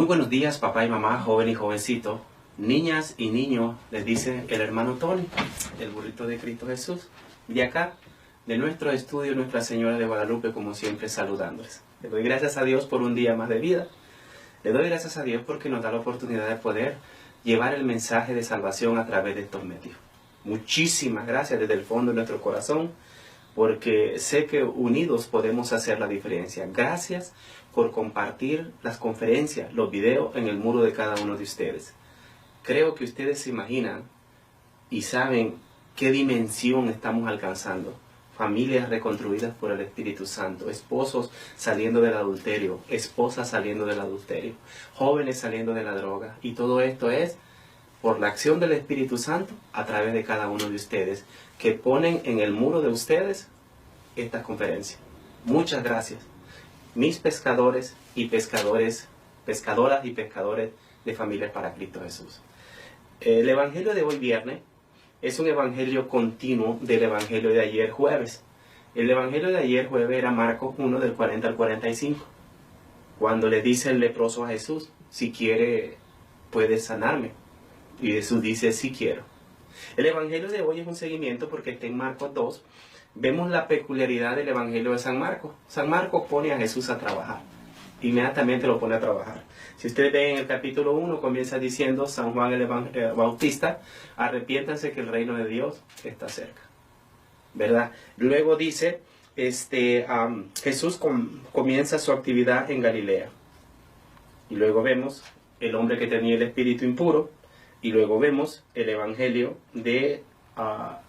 Muy buenos días, papá y mamá, joven y jovencito, niñas y niños, les dice el hermano Tony, el burrito de Cristo Jesús, de acá, de nuestro estudio Nuestra Señora de Guadalupe, como siempre, saludándoles. Le doy gracias a Dios por un día más de vida. Le doy gracias a Dios porque nos da la oportunidad de poder llevar el mensaje de salvación a través de estos medios. Muchísimas gracias desde el fondo de nuestro corazón, porque sé que unidos podemos hacer la diferencia. Gracias por compartir las conferencias, los videos en el muro de cada uno de ustedes. Creo que ustedes se imaginan y saben qué dimensión estamos alcanzando. Familias reconstruidas por el Espíritu Santo, esposos saliendo del adulterio, esposas saliendo del adulterio, jóvenes saliendo de la droga. Y todo esto es por la acción del Espíritu Santo a través de cada uno de ustedes, que ponen en el muro de ustedes estas conferencias. Muchas gracias, mis pescadores y pescadores, pescadoras y pescadores de Familias para Cristo Jesús. El Evangelio de hoy viernes es un evangelio continuo del evangelio de ayer jueves. El evangelio de ayer jueves era Marcos 1 del 40 al 45. Cuando le dice el leproso a Jesús, si quiere, puedes sanarme. Y Jesús dice, sí quiero. El evangelio de hoy es un seguimiento porque está en Marcos 2. Vemos la peculiaridad del evangelio de San Marcos. San Marcos pone a Jesús a trabajar. Inmediatamente lo pone a trabajar. Si ustedes ven en el capítulo 1, comienza diciendo San Juan el Bautista, arrepiéntanse que el reino de Dios está cerca. ¿Verdad? Luego dice, Jesús comienza su actividad en Galilea. Y luego vemos el hombre que tenía el espíritu impuro. Y luego vemos el evangelio de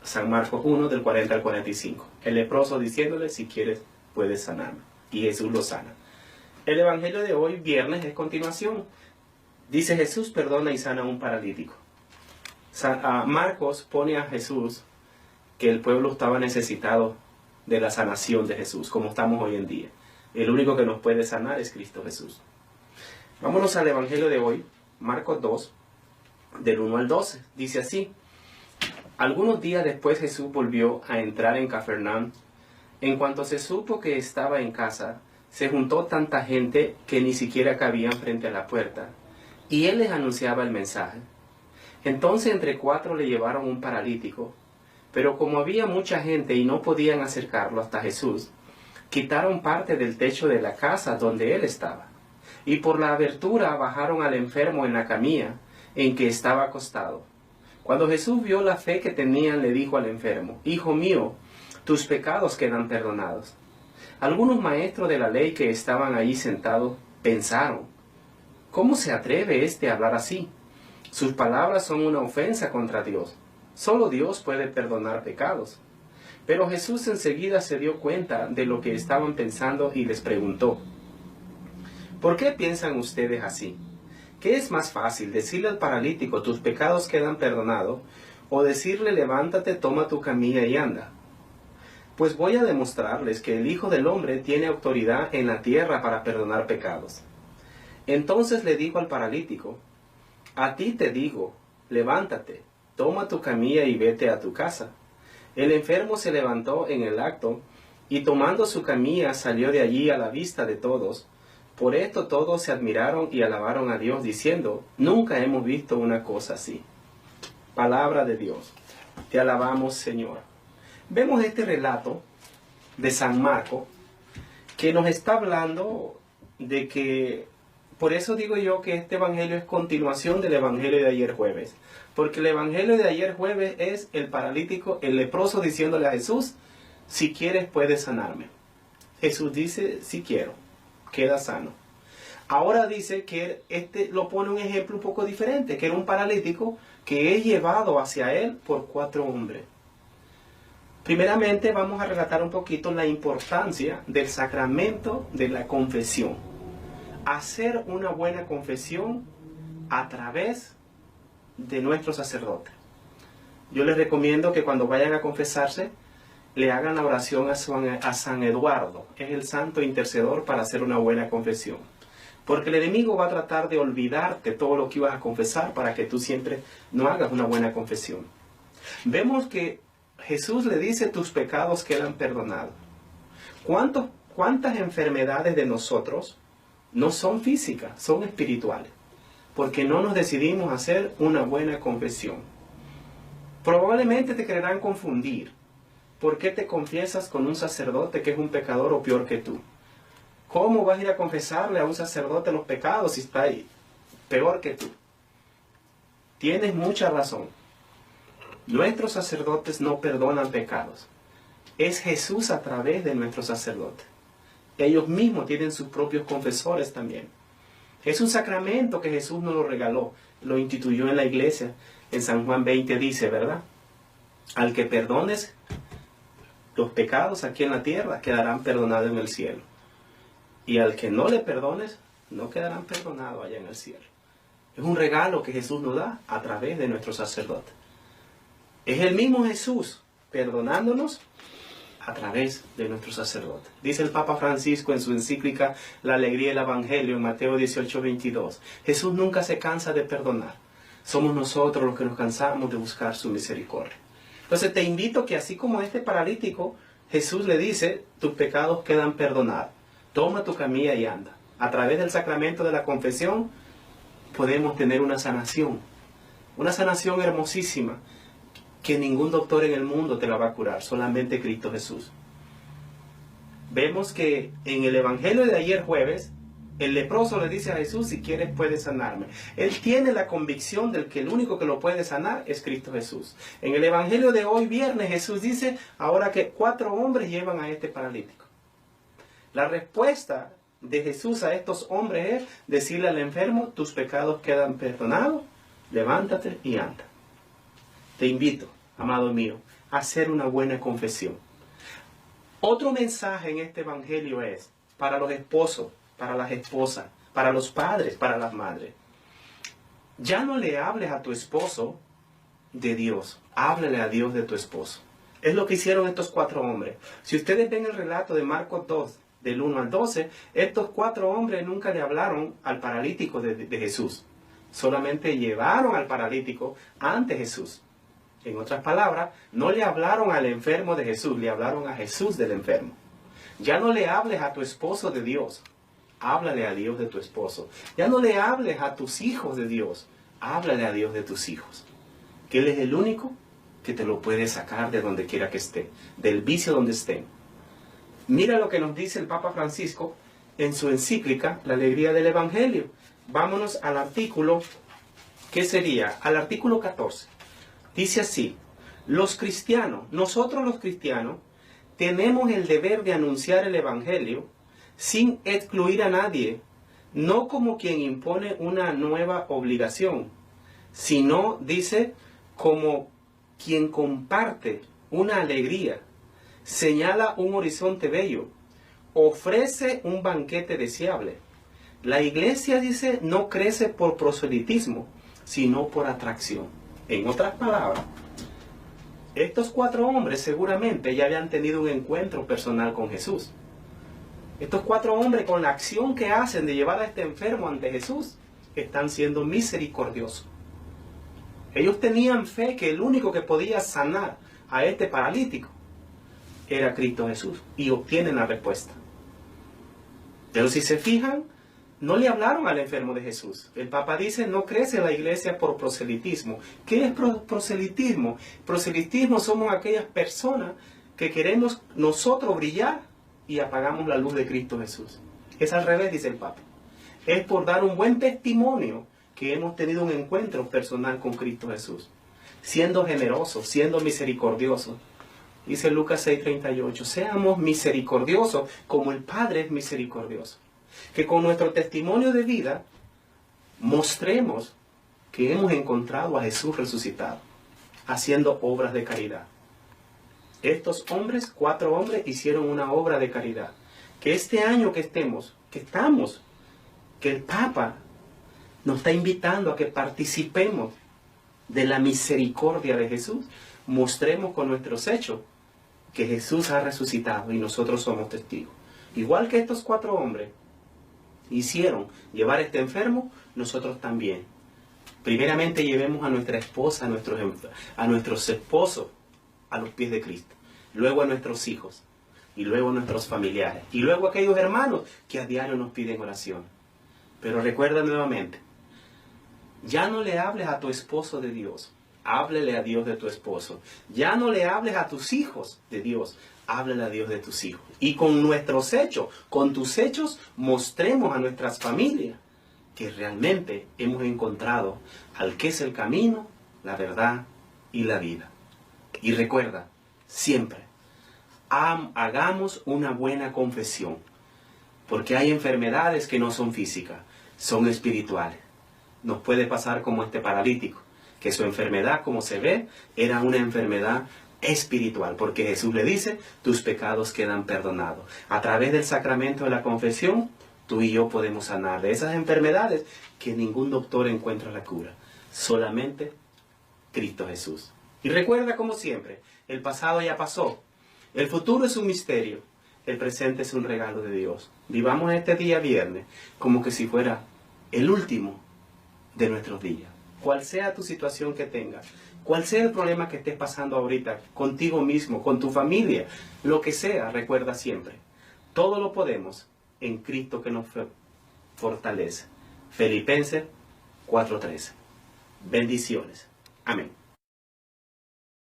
San Marcos 1, del 40 al 45. El leproso diciéndole, si quieres, puedes sanarme. Y Jesús lo sana. El evangelio de hoy, viernes, es continuación. Dice Jesús perdona y sana a un paralítico. Marcos pone a Jesús que el pueblo estaba necesitado de la sanación de Jesús, como estamos hoy en día. El único que nos puede sanar es Cristo Jesús. Vámonos al evangelio de hoy, Marcos 2, del 1 al 12. Dice así: algunos días después Jesús volvió a entrar en Cafarnaúm. En cuanto se supo que estaba en casa, se juntó tanta gente que ni siquiera cabían frente a la puerta, y él les anunciaba el mensaje. Entonces entre 4 le llevaron un paralítico, pero como había mucha gente y no podían acercarlo hasta Jesús, quitaron parte del techo de la casa donde él estaba, y por la abertura bajaron al enfermo en la camilla en que estaba acostado. Cuando Jesús vio la fe que tenían, le dijo al enfermo, hijo mío, tus pecados quedan perdonados. Algunos maestros de la ley que estaban allí sentados pensaron, ¿cómo se atreve a hablar así? Sus palabras son una ofensa contra Dios. Solo Dios puede perdonar pecados. Pero Jesús enseguida se dio cuenta de lo que estaban pensando y les preguntó, ¿por qué piensan ustedes así? ¿Qué es más fácil, decirle al paralítico, tus pecados quedan perdonados, o decirle, levántate, toma tu camilla y anda? Pues voy a demostrarles que el Hijo del Hombre tiene autoridad en la tierra para perdonar pecados. Entonces le dijo al paralítico, a ti te digo, levántate, toma tu camilla y vete a tu casa. El enfermo se levantó en el acto, y tomando su camilla salió de allí a la vista de todos. Por esto todos se admiraron y alabaron a Dios, diciendo, nunca hemos visto una cosa así. Palabra de Dios. Te alabamos, Señor. Vemos este relato de San Marcos que nos está hablando de que, por eso digo yo que este evangelio es continuación del evangelio de ayer jueves, porque el evangelio de ayer jueves es el paralítico, el leproso diciéndole a Jesús, si quieres puedes sanarme. Jesús dice, si quiero, queda sano. Ahora dice que lo pone un ejemplo un poco diferente, que era un paralítico que es llevado hacia él por 4 hombres. Primeramente vamos a relatar un poquito la importancia del sacramento de la confesión. Hacer una buena confesión a través de nuestro sacerdote. Yo les recomiendo que cuando vayan a confesarse, le hagan la oración a San Eduardo. Es el santo intercedor para hacer una buena confesión. Porque el enemigo va a tratar de olvidarte todo lo que ibas a confesar para que tú siempre no hagas una buena confesión. Vemos que Jesús le dice, tus pecados quedan perdonados. ¿Cuántas enfermedades de nosotros no son físicas, son espirituales, porque no nos decidimos a hacer una buena confesión. Probablemente te querrán confundir. ¿Por qué te confiesas con un sacerdote que es un pecador o peor que tú? ¿Cómo vas a ir a confesarle a un sacerdote los pecados si está ahí peor que tú? Tienes mucha razón. Nuestros sacerdotes no perdonan pecados. Es Jesús a través de nuestros sacerdotes. Ellos mismos tienen sus propios confesores también. Es un sacramento que Jesús nos lo regaló, lo instituyó en la iglesia. En San Juan 20 dice, ¿verdad? Al que perdones los pecados aquí en la tierra, quedarán perdonados en el cielo. Y al que no le perdones, no quedarán perdonados allá en el cielo. Es un regalo que Jesús nos da a través de nuestros sacerdotes. Es el mismo Jesús perdonándonos a través de nuestros sacerdotes. Dice el Papa Francisco en su encíclica La Alegría del Evangelio en Mateo 18:22. Jesús nunca se cansa de perdonar. Somos nosotros los que nos cansamos de buscar su misericordia. Entonces te invito que así como este paralítico, Jesús le dice, tus pecados quedan perdonados. Toma tu camilla y anda. A través del sacramento de la confesión podemos tener una sanación hermosísima, que ningún doctor en el mundo te la va a curar, solamente Cristo Jesús. Vemos que en el Evangelio de ayer jueves, el leproso le dice a Jesús, si quieres puedes sanarme. Él tiene la convicción de que el único que lo puede sanar es Cristo Jesús. En el Evangelio de hoy viernes Jesús dice, ahora que 4 hombres llevan a este paralítico. La respuesta de Jesús a estos hombres es decirle al enfermo, tus pecados quedan perdonados, levántate y anda. Te invito, amado mío, a hacer una buena confesión. Otro mensaje en este evangelio es para los esposos, para las esposas, para los padres, para las madres. Ya no le hables a tu esposo de Dios, háblale a Dios de tu esposo. Es lo que hicieron estos 4 hombres. Si ustedes ven el relato de Marcos 2, del 1 al 12, estos 4 hombres nunca le hablaron al paralítico de Jesús. Solamente llevaron al paralítico ante Jesús. En otras palabras, no le hablaron al enfermo de Jesús, le hablaron a Jesús del enfermo. Ya no le hables a tu esposo de Dios, háblale a Dios de tu esposo. Ya no le hables a tus hijos de Dios, háblale a Dios de tus hijos. Que Él es el único que te lo puede sacar de donde quiera que esté, del vicio donde estén. Mira lo que nos dice el Papa Francisco en su encíclica, La Alegría del Evangelio. Vámonos al artículo, ¿qué sería? Al artículo 14. Dice así, nosotros los cristianos, tenemos el deber de anunciar el Evangelio sin excluir a nadie, no como quien impone una nueva obligación, sino, dice, como quien comparte una alegría, señala un horizonte bello, ofrece un banquete deseable. La iglesia, dice, no crece por proselitismo, sino por atracción. En otras palabras, estos 4 hombres seguramente ya habían tenido un encuentro personal con Jesús. Estos 4 hombres, con la acción que hacen de llevar a este enfermo ante Jesús, están siendo misericordiosos. Ellos tenían fe que el único que podía sanar a este paralítico era Cristo Jesús, y obtienen la respuesta. Pero si se fijan, no le hablaron al enfermo de Jesús. El Papa dice, no crece la iglesia por proselitismo. ¿Qué es proselitismo? Proselitismo somos aquellas personas que queremos nosotros brillar y apagamos la luz de Cristo Jesús. Es al revés, dice el Papa. Es por dar un buen testimonio que hemos tenido un encuentro personal con Cristo Jesús. Siendo generosos, siendo misericordiosos. Dice Lucas 6:38, seamos misericordiosos como el Padre es misericordioso. Que con nuestro testimonio de vida mostremos que hemos encontrado a Jesús resucitado, haciendo obras de caridad. Estos hombres, 4 hombres, hicieron una obra de caridad. Que este año que el Papa nos está invitando a que participemos de la misericordia de Jesús, mostremos con nuestros hechos que Jesús ha resucitado y nosotros somos testigos. Igual que estos 4 hombres hicieron llevar a este enfermo, nosotros también. Primeramente llevemos a nuestra esposa, a nuestros esposos a los pies de Cristo. Luego a nuestros hijos. Y luego a nuestros familiares. Y luego a aquellos hermanos que a diario nos piden oración. Pero recuerda nuevamente, ya no le hables a tu esposo de Dios, háblele a Dios de tu esposo. Ya no le hables a tus hijos de Dios, háblale a Dios de tus hijos. Y con nuestros hechos, con tus hechos, mostremos a nuestras familias que realmente hemos encontrado al que es el camino, la verdad y la vida. Y recuerda, siempre, hagamos una buena confesión, porque hay enfermedades que no son físicas, son espirituales. Nos puede pasar como este paralítico, que su enfermedad, como se ve, era una enfermedad espiritual, porque Jesús le dice, tus pecados quedan perdonados. A través del sacramento de la confesión, tú y yo podemos sanar de esas enfermedades que ningún doctor encuentra la cura, solamente Cristo Jesús. Y recuerda, como siempre, el pasado ya pasó, el futuro es un misterio, el presente es un regalo de Dios. Vivamos este día viernes como que si fuera el último de nuestros días. Cual sea tu situación que tengas, cual sea el problema que estés pasando ahorita, contigo mismo, con tu familia, lo que sea, recuerda siempre, todo lo podemos en Cristo que nos fortalece. Filipenses 4:13. Bendiciones. Amén.